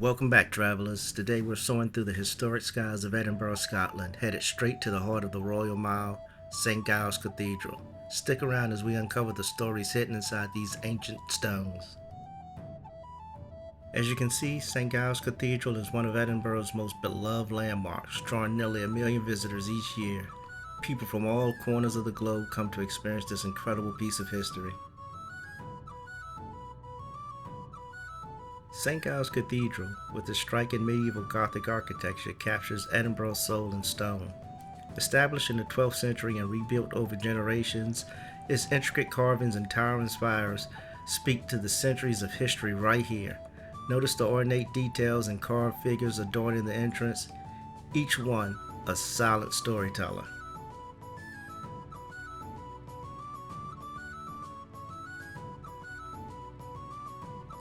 Welcome back, travelers. Today we're soaring through the historic skies of Edinburgh, Scotland, headed straight to the heart of the Royal Mile, St Giles Cathedral. Stick around as we uncover the stories hidden inside these ancient stones. As you can see, St Giles Cathedral is one of Edinburgh's most beloved landmarks, drawing nearly 1 million visitors each year. People from all corners of the globe come to experience this incredible piece of history. St Giles Cathedral, with its striking medieval Gothic architecture, captures Edinburgh's soul in stone. Established in the 12th century and rebuilt over generations, its intricate carvings and towering spires speak to the centuries of history right here. Notice the ornate details and carved figures adorning the entrance, each one a silent storyteller.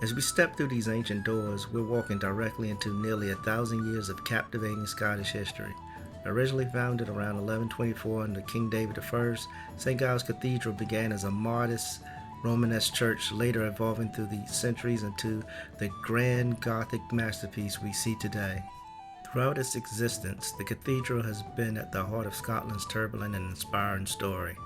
As we step through these ancient doors, we're walking directly into nearly 1,000 years of captivating Scottish history. Originally founded around 1124 under King David I, St Giles Cathedral began as a modest Romanesque church, later evolving through the centuries into the grand Gothic masterpiece we see today. Throughout its existence, the cathedral has been at the heart of Scotland's turbulent and inspiring story.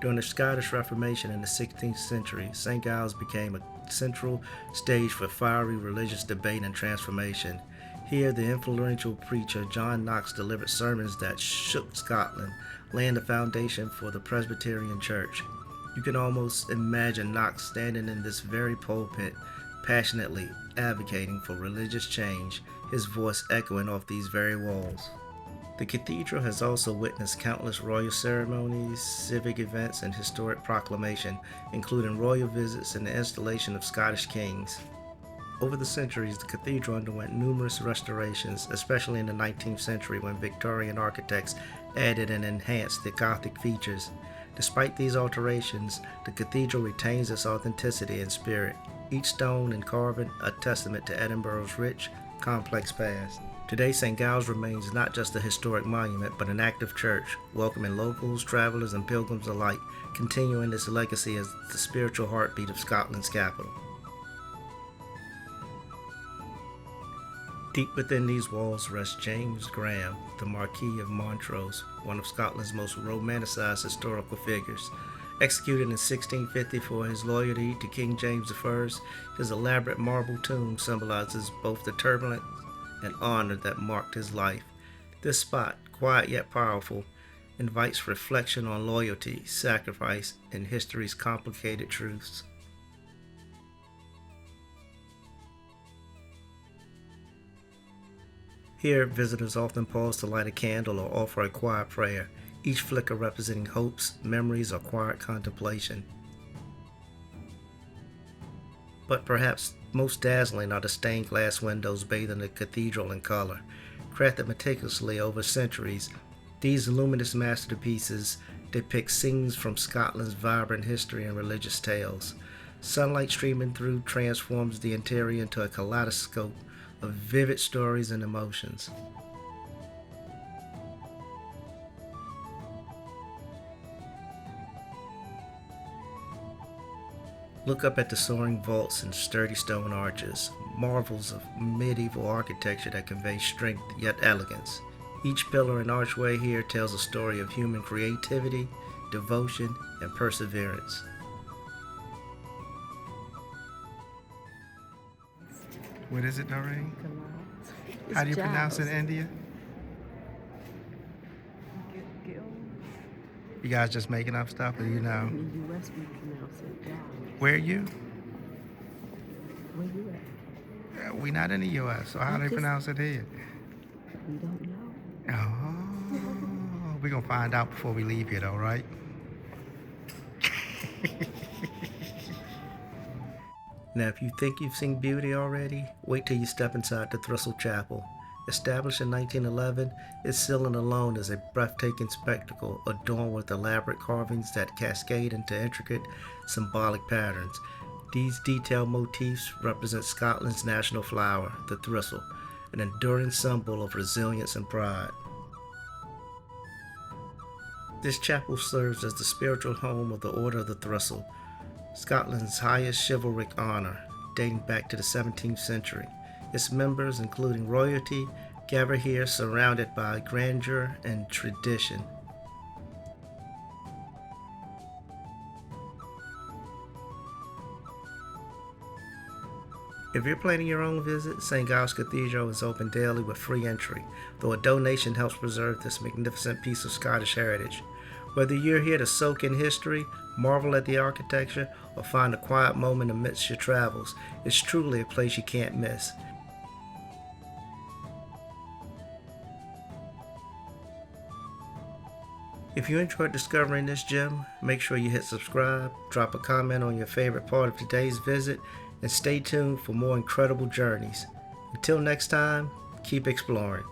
During the Scottish Reformation in the 16th century, St Giles became a central stage for fiery religious debate and transformation. Here, the influential preacher John Knox delivered sermons that shook Scotland, laying the foundation for the Presbyterian Church. You can almost imagine Knox standing in this very pulpit, passionately advocating for religious change, his voice echoing off these very walls. The cathedral has also witnessed countless royal ceremonies, civic events, and historic proclamation, including royal visits and the installation of Scottish kings. Over the centuries, the cathedral underwent numerous restorations, especially in the 19th century when Victorian architects added and enhanced the Gothic features. Despite these alterations, the cathedral retains its authenticity and spirit, each stone and carving a testament to Edinburgh's rich, complex past. Today, St. Giles remains not just a historic monument, but an active church, welcoming locals, travelers, and pilgrims alike, continuing its legacy as the spiritual heartbeat of Scotland's capital. Deep within these walls rests James Graham, the Marquis of Montrose, one of Scotland's most romanticized historical figures. Executed in 1650 for his loyalty to King James I, his elaborate marble tomb symbolizes both the turbulence and honor that marked his life. This spot, quiet yet powerful, invites reflection on loyalty, sacrifice, and history's complicated truths. Here, visitors often pause to light a candle or offer a quiet prayer, each flicker representing hopes, memories, or quiet contemplation. But perhaps most dazzling are the stained glass windows bathing the cathedral in color. Crafted meticulously over centuries, these luminous masterpieces depict scenes from Scotland's vibrant history and religious tales. Sunlight streaming through transforms the interior into a kaleidoscope of vivid stories and emotions. Look up at the soaring vaults and sturdy stone arches, marvels of medieval architecture that convey strength yet elegance. Each pillar and archway here tells a story of human creativity, devotion, and perseverance. What is it, Doreen? How do you pronounce it in India? You guys just making up stuff, or you know? In the U.S. we pronounce it Giles. Where are you? Where you at? We not in the U.S., so how do they pronounce it here? We don't know. Oh, we're gonna find out before we leave here, though, right? Now, if you think you've seen beauty already, wait till you step inside the Thistle Chapel. Established in 1911, its ceiling alone is a breathtaking spectacle adorned with elaborate carvings that cascade into intricate, symbolic patterns. These detailed motifs represent Scotland's national flower, the thistle, an enduring symbol of resilience and pride. This chapel serves as the spiritual home of the Order of the Thistle, Scotland's highest chivalric honor, dating back to the 17th century. Its members, including royalty, gather here surrounded by grandeur and tradition. If you're planning your own visit, St Giles Cathedral is open daily with free entry, though a donation helps preserve this magnificent piece of Scottish heritage. Whether you're here to soak in history, marvel at the architecture, or find a quiet moment amidst your travels, it's truly a place you can't miss. If you enjoyed discovering this gem, make sure you hit subscribe, drop a comment on your favorite part of today's visit, and stay tuned for more incredible journeys. Until next time, keep exploring.